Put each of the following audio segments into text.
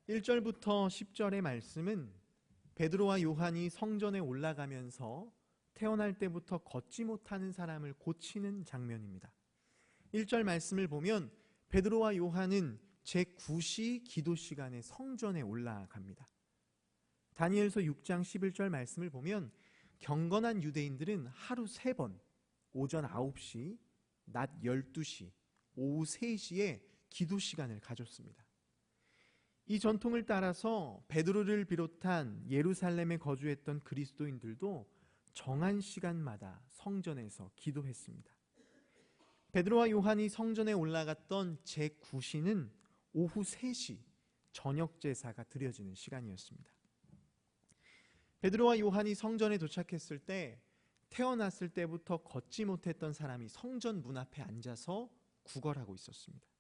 1절부터 10절의 말씀은 베드로와 요한이 성전에 올라가면서 태어날 때부터 걷지 못하는 사람을 고치는 장면입니다. 1절 말씀을 보면 베드로와 요한은 제9시 기도 시간에 성전에 올라갑니다. 다니엘서 6장 11절 말씀을 보면 경건한 유대인들은 하루 3번, 오전 9시, 낮 12시, 오후 3시에 기도 시간을 가졌습니다. 이 전통을 따라서 베드로를 비롯한 예루살렘에 거주했던 그리스도인들도 정한 시간마다 성전에서 기도했습니다. 베드로와 요한이 성전에 올라갔던 제9시는 오후 3시 저녁 제사가 드려지는 시간이었습니다. 베드로와 요한이 성전에 도착했을 때 태어났을 때부터 걷지 못했던 사람이 성전 문 앞에 앉아서 구걸하고 있었습니다.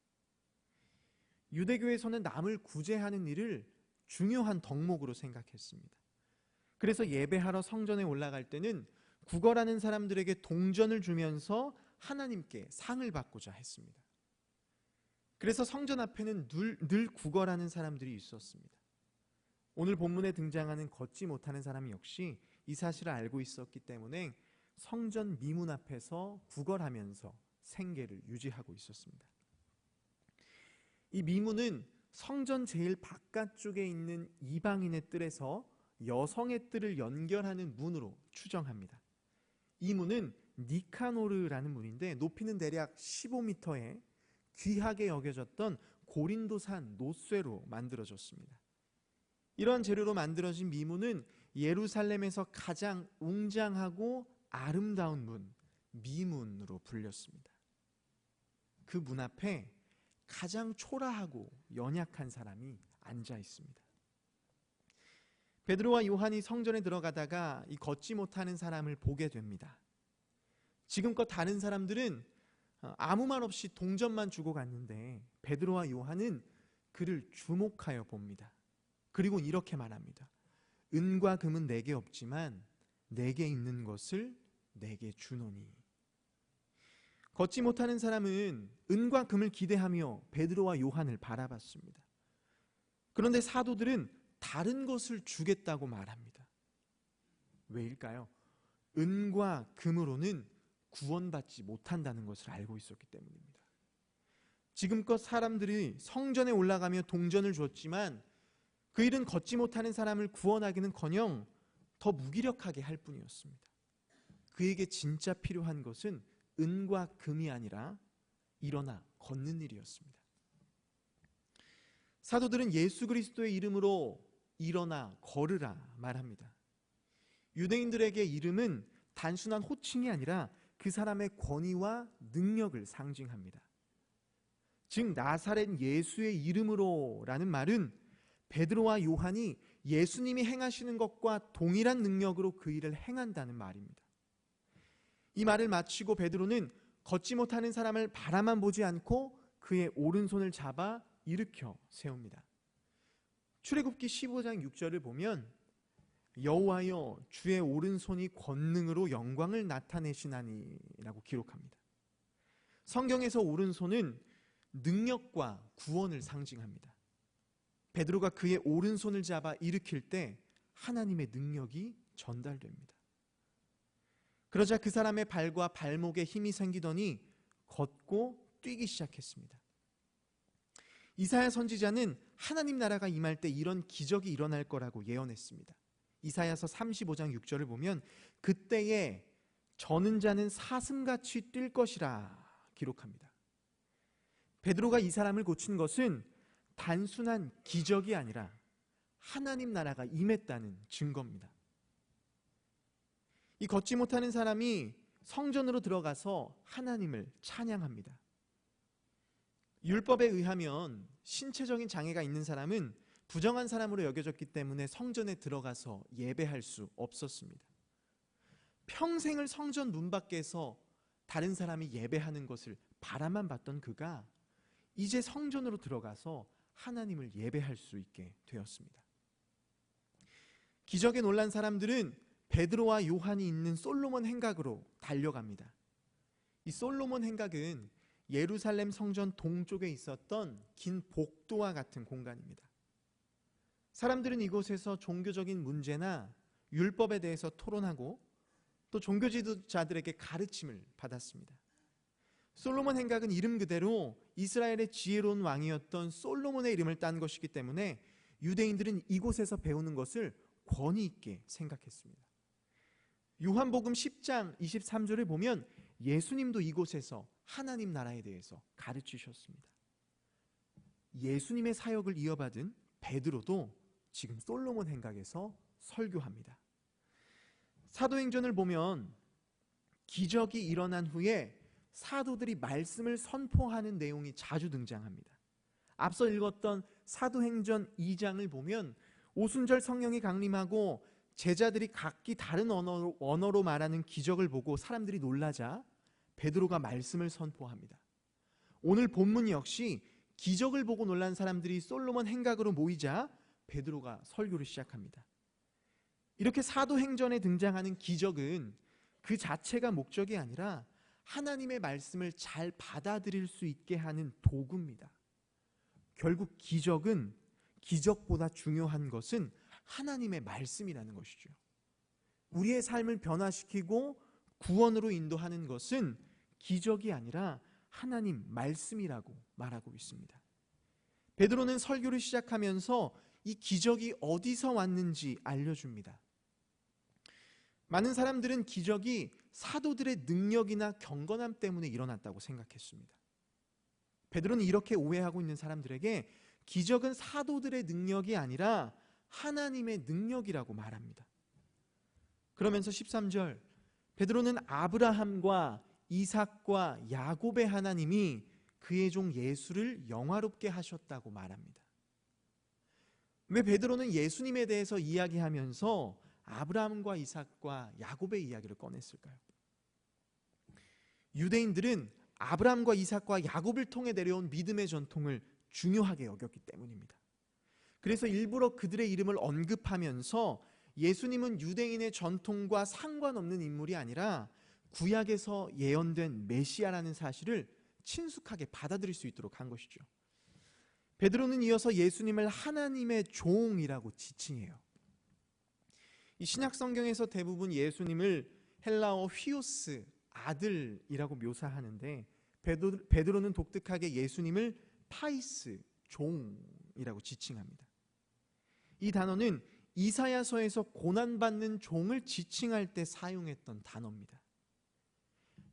유대교에서는 남을 구제하는 일을 중요한 덕목으로 생각했습니다. 그래서 예배하러 성전에 올라갈 때는 구걸하는 사람들에게 동전을 주면서 하나님께 상을 받고자 했습니다. 그래서 성전 앞에는 늘 구걸하는 사람들이 있었습니다. 오늘 본문에 등장하는 걷지 못하는 사람 역시 이 사실을 알고 있었기 때문에 성전 미문 앞에서 구걸하면서 생계를 유지하고 있었습니다. 이 미문은 성전 제일 바깥쪽에 있는 이방인의 뜰에서 여성의 뜰을 연결하는 문으로 추정합니다. 이 문은 니카노르라는 문인데 높이는 대략 15m에 귀하게 여겨졌던 고린도산 노쇠로 만들어졌습니다. 이런 재료로 만들어진 미문은 예루살렘에서 가장 웅장하고 아름다운 문, 미문으로 불렸습니다. 그 문 앞에 가장 초라하고 연약한 사람이 앉아 있습니다. 베드로와 요한이 성전에 들어가다가 이 걷지 못하는 사람을 보게 됩니다. 지금껏 다른 사람들은 아무 말 없이 동전만 주고 갔는데 베드로와 요한은 그를 주목하여 봅니다. 그리고 이렇게 말합니다. 은과 금은 내게 없지만 내게 있는 것을 내게 주노니. 걷지 못하는 사람은 은과 금을 기대하며 베드로와 요한을 바라봤습니다. 그런데 사도들은 다른 것을 주겠다고 말합니다. 왜일까요? 은과 금으로는 구원받지 못한다는 것을 알고 있었기 때문입니다. 지금껏 사람들이 성전에 올라가며 동전을 줬지만 그 일은 걷지 못하는 사람을 구원하기는커녕 더 무기력하게 할 뿐이었습니다. 그에게 진짜 필요한 것은 은과 금이 아니라 일어나 걷는 일이었습니다. 사도들은 예수 그리스도의 이름으로 일어나 걸으라 말합니다. 유대인들에게 이름은 단순한 호칭이 아니라 그 사람의 권위와 능력을 상징합니다. 즉 나사렛 예수의 이름으로라는 말은 베드로와 요한이 예수님이 행하시는 것과 동일한 능력으로 그 일을 행한다는 말입니다. 이 말을 마치고 베드로는 걷지 못하는 사람을 바라만 보지 않고 그의 오른손을 잡아 일으켜 세웁니다. 출애굽기 15장 6절을 보면 여호와여 주의 오른손이 권능으로 영광을 나타내시나니 라고 기록합니다. 성경에서 오른손은 능력과 구원을 상징합니다. 베드로가 그의 오른손을 잡아 일으킬 때 하나님의 능력이 전달됩니다. 그러자 그 사람의 발과 발목에 힘이 생기더니 걷고 뛰기 시작했습니다. 이사야 선지자는 하나님 나라가 임할 때 이런 기적이 일어날 거라고 예언했습니다. 이사야서 35장 6절을 보면 그때에 저는 자는 사슴같이 뛸 것이라 기록합니다. 베드로가 이 사람을 고친 것은 단순한 기적이 아니라 하나님 나라가 임했다는 증거입니다. 이 걷지 못하는 사람이 성전으로 들어가서 하나님을 찬양합니다. 율법에 의하면 신체적인 장애가 있는 사람은 부정한 사람으로 여겨졌기 때문에 성전에 들어가서 예배할 수 없었습니다. 평생을 성전 문 밖에서 다른 사람이 예배하는 것을 바라만 봤던 그가 이제 성전으로 들어가서 하나님을 예배할 수 있게 되었습니다. 기적에 놀란 사람들은 베드로와 요한이 있는 솔로몬 행각으로 달려갑니다. 이 솔로몬 행각은 예루살렘 성전 동쪽에 있었던 긴 복도와 같은 공간입니다. 사람들은 이곳에서 종교적인 문제나 율법에 대해서 토론하고 또 종교 지도자들에게 가르침을 받았습니다. 솔로몬 행각은 이름 그대로 이스라엘의 지혜로운 왕이었던 솔로몬의 이름을 딴 것이기 때문에 유대인들은 이곳에서 배우는 것을 권위 있게 생각했습니다. 요한복음 10장 23절을 보면 예수님도 이곳에서 하나님 나라에 대해서 가르치셨습니다. 예수님의 사역을 이어받은 베드로도 지금 솔로몬 행각에서 설교합니다. 사도행전을 보면 기적이 일어난 후에 사도들이 말씀을 선포하는 내용이 자주 등장합니다. 앞서 읽었던 사도행전 2장을 보면 오순절 성령이 강림하고 제자들이 각기 다른 언어로 말하는 기적을 보고 사람들이 놀라자 베드로가 말씀을 선포합니다. 오늘 본문 역시 기적을 보고 놀란 사람들이 솔로몬 행각으로 모이자 베드로가 설교를 시작합니다. 이렇게 사도행전에 등장하는 기적은 그 자체가 목적이 아니라 하나님의 말씀을 잘 받아들일 수 있게 하는 도구입니다. 결국 기적은 기적보다 중요한 것은 하나님의 말씀이라는 것이죠. 우리의 삶을 변화시키고 구원으로 인도하는 것은 기적이 아니라 하나님 말씀이라고 말하고 있습니다. 베드로는 설교를 시작하면서 이 기적이 어디서 왔는지 알려줍니다. 많은 사람들은 기적이 사도들의 능력이나 경건함 때문에 일어났다고 생각했습니다. 베드로는 이렇게 오해하고 있는 사람들에게 기적은 사도들의 능력이 아니라 하나님의 능력이라고 말합니다. 그러면서 13절 베드로는 아브라함과 이삭과 야곱의 하나님이 그의 종 예수를 영화롭게 하셨다고 말합니다. 왜 베드로는 예수님에 대해서 이야기하면서 아브라함과 이삭과 야곱의 이야기를 꺼냈을까요? 유대인들은 아브라함과 이삭과 야곱을 통해 내려온 믿음의 전통을 중요하게 여겼기 때문입니다. 그래서 일부러 그들의 이름을 언급하면서 예수님은 유대인의 전통과 상관없는 인물이 아니라 구약에서 예언된 메시아라는 사실을 친숙하게 받아들일 수 있도록 한 것이죠. 베드로는 이어서 예수님을 하나님의 종이라고 지칭해요. 이 신약 성경에서 대부분 예수님을 헬라어 휘오스, 아들이라고 묘사하는데 베드로는 독특하게 예수님을 파이스, 종이라고 지칭합니다. 이 단어는 이사야서에서 고난받는 종을 지칭할 때 사용했던 단어입니다.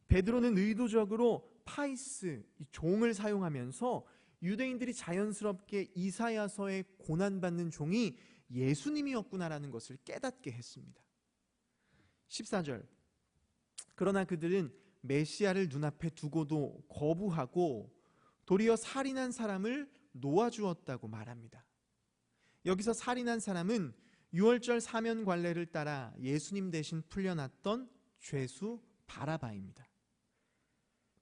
베드로는 의도적으로 파이스, 종을 사용하면서 유대인들이 자연스럽게 이사야서의 고난받는 종이 예수님이었구나라는 것을 깨닫게 했습니다. 14절 그러나 그들은 메시아를 눈앞에 두고도 거부하고 도리어 살인한 사람을 놓아주었다고 말합니다. 여기서 살인한 사람은 유월절 사면 관례를 따라 예수님 대신 풀려났던 죄수 바라바입니다.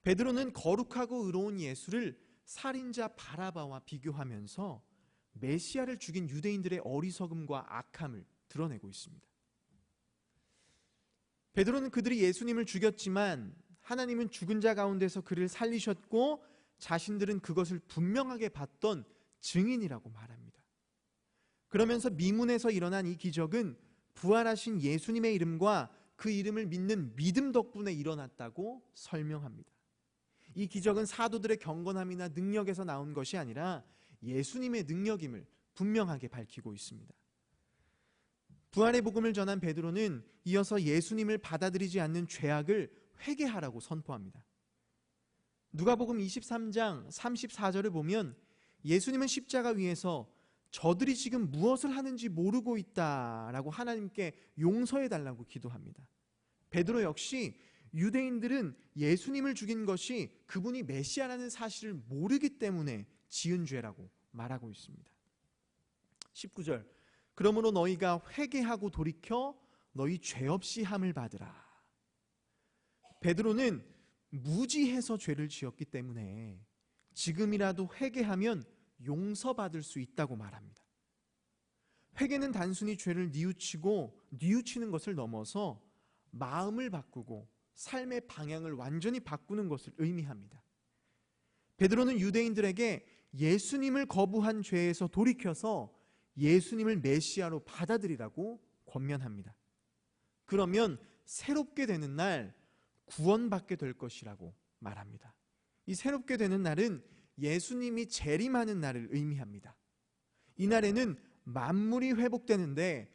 베드로는 거룩하고 의로운 예수를 살인자 바라바와 비교하면서 메시아를 죽인 유대인들의 어리석음과 악함을 드러내고 있습니다. 베드로는 그들이 예수님을 죽였지만 하나님은 죽은 자 가운데서 그를 살리셨고 자신들은 그것을 분명하게 봤던 증인이라고 말합니다. 그러면서 미문에서 일어난 이 기적은 부활하신 예수님의 이름과 그 이름을 믿는 믿음 덕분에 일어났다고 설명합니다. 이 기적은 사도들의 경건함이나 능력에서 나온 것이 아니라 예수님의 능력임을 분명하게 밝히고 있습니다. 부활의 복음을 전한 베드로는 이어서 예수님을 받아들이지 않는 죄악을 회개하라고 선포합니다. 누가복음 23장 34절을 보면 예수님은 십자가 위에서 저들이 지금 무엇을 하는지 모르고 있다라고 하나님께 용서해달라고 기도합니다. 베드로 역시 유대인들은 예수님을 죽인 것이 그분이 메시아라는 사실을 모르기 때문에 지은 죄라고 말하고 있습니다. 19절 그러므로 너희가 회개하고 돌이켜 너희 죄 없이 함을 받으라. 베드로는 무지해서 죄를 지었기 때문에 지금이라도 회개하면 용서받을 수 있다고 말합니다. 회개는 단순히 죄를 뉘우치는 것을 넘어서 마음을 바꾸고 삶의 방향을 완전히 바꾸는 것을 의미합니다. 베드로는 유대인들에게 예수님을 거부한 죄에서 돌이켜서 예수님을 메시아로 받아들이라고 권면합니다. 그러면 새롭게 되는 날 구원받게 될 것이라고 말합니다. 이 새롭게 되는 날은 예수님이 재림하는 날을 의미합니다. 이 날에는 만물이 회복되는데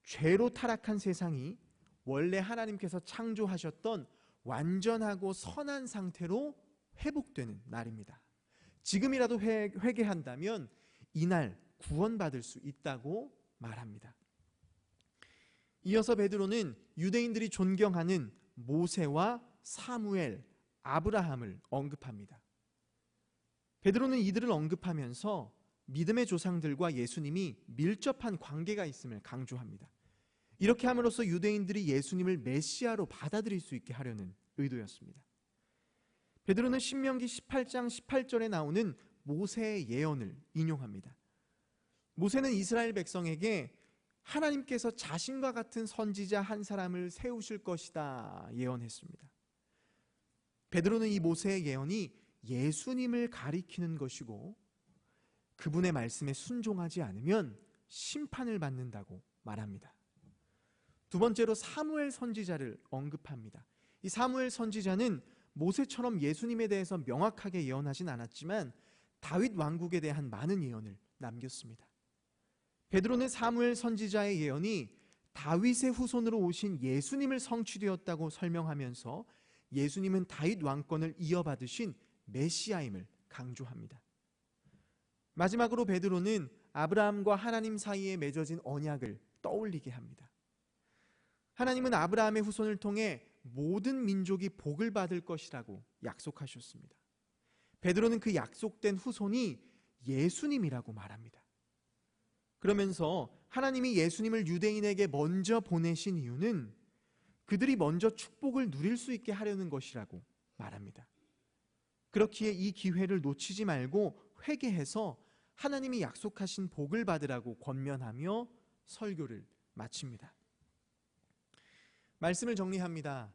죄로 타락한 세상이 원래 하나님께서 창조하셨던 완전하고 선한 상태로 회복되는 날입니다. 지금이라도 회개한다면 이날 구원받을 수 있다고 말합니다. 이어서 베드로는 유대인들이 존경하는 모세와 사무엘, 아브라함을 언급합니다. 베드로는 이들을 언급하면서 믿음의 조상들과 예수님이 밀접한 관계가 있음을 강조합니다. 이렇게 함으로써 유대인들이 예수님을 메시아로 받아들일 수 있게 하려는 의도였습니다. 베드로는 신명기 18장 18절에 나오는 모세의 예언을 인용합니다. 모세는 이스라엘 백성에게 하나님께서 자신과 같은 선지자 한 사람을 세우실 것이다 예언했습니다. 베드로는 이 모세의 예언이 예수님을 가리키는 것이고 그분의 말씀에 순종하지 않으면 심판을 받는다고 말합니다. 두 번째로 사무엘 선지자를 언급합니다. 이 사무엘 선지자는 모세처럼 예수님에 대해서 명확하게 예언하진 않았지만 다윗 왕국에 대한 많은 예언을 남겼습니다. 베드로는 사무엘 선지자의 예언이 다윗의 후손으로 오신 예수님을 성취되었다고 설명하면서 예수님은 다윗 왕권을 이어받으신 메시아임을 강조합니다. 마지막으로 베드로는 아브라함과 하나님 사이에 맺어진 언약을 떠올리게 합니다. 하나님은 아브라함의 후손을 통해 모든 민족이 복을 받을 것이라고 약속하셨습니다. 베드로는 그 약속된 후손이 예수님이라고 말합니다. 그러면서 하나님이 예수님을 유대인에게 먼저 보내신 이유는 그들이 먼저 축복을 누릴 수 있게 하려는 것이라고 말합니다. 그렇기에 이 기회를 놓치지 말고 회개해서 하나님이 약속하신 복을 받으라고 권면하며 설교를 마칩니다. 말씀을 정리합니다.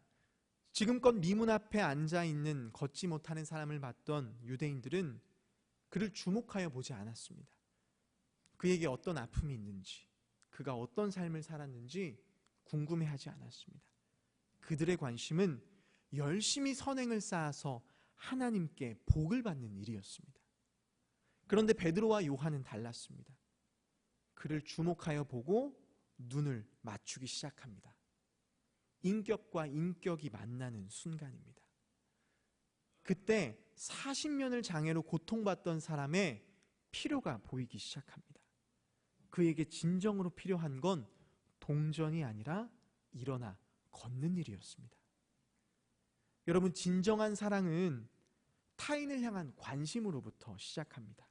지금껏 미문 앞에 앉아있는 걷지 못하는 사람을 봤던 유대인들은 그를 주목하여 보지 않았습니다. 그에게 어떤 아픔이 있는지, 그가 어떤 삶을 살았는지 궁금해하지 않았습니다. 그들의 관심은 열심히 선행을 쌓아서 하나님께 복을 받는 일이었습니다. 그런데 베드로와 요한은 달랐습니다. 그를 주목하여 보고 눈을 맞추기 시작합니다. 인격과 인격이 만나는 순간입니다. 그때 40년을 장애로 고통받던 사람의 필요가 보이기 시작합니다. 그에게 진정으로 필요한 건 동전이 아니라 일어나 걷는 일이었습니다. 여러분, 진정한 사랑은 타인을 향한 관심으로부터 시작합니다.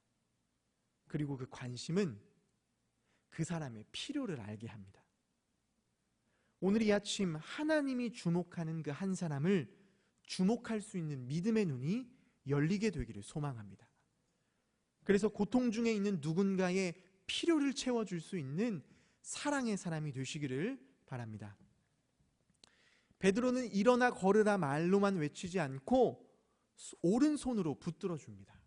그리고 그 관심은 그 사람의 필요를 알게 합니다. 오늘 이 아침 하나님이 주목하는 그 한 사람을 주목할 수 있는 믿음의 눈이 열리게 되기를 소망합니다. 그래서 고통 중에 있는 누군가의 필요를 채워줄 수 있는 사랑의 사람이 되시기를 바랍니다. 베드로는 일어나 걸으라 말로만 외치지 않고 오른손으로 붙들어 줍니다.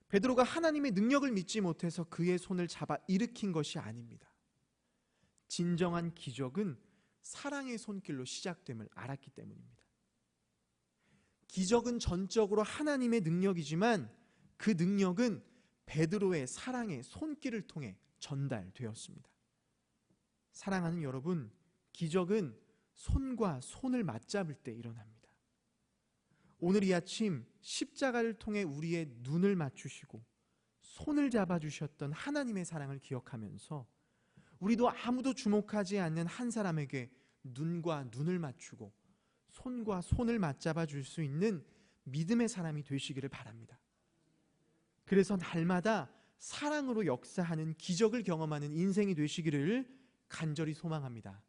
베드로가 하나님의 능력을 믿지 못해서 그의 손을 잡아 일으킨 것이 아닙니다. 진정한 기적은 사랑의 손길로 시작됨을 알았기 때문입니다. 기적은 전적으로 하나님의 능력이지만 그 능력은 베드로의 사랑의 손길을 통해 전달되었습니다. 사랑하는 여러분, 기적은 손과 손을 맞잡을 때 일어납니다. 오늘 이 아침 십자가를 통해 우리의 눈을 맞추시고 손을 잡아주셨던 하나님의 사랑을 기억하면서 우리도 아무도 주목하지 않는 한 사람에게 눈과 눈을 맞추고 손과 손을 맞잡아 줄 수 있는 믿음의 사람이 되시기를 바랍니다. 그래서 날마다 사랑으로 역사하는 기적을 경험하는 인생이 되시기를 간절히 소망합니다.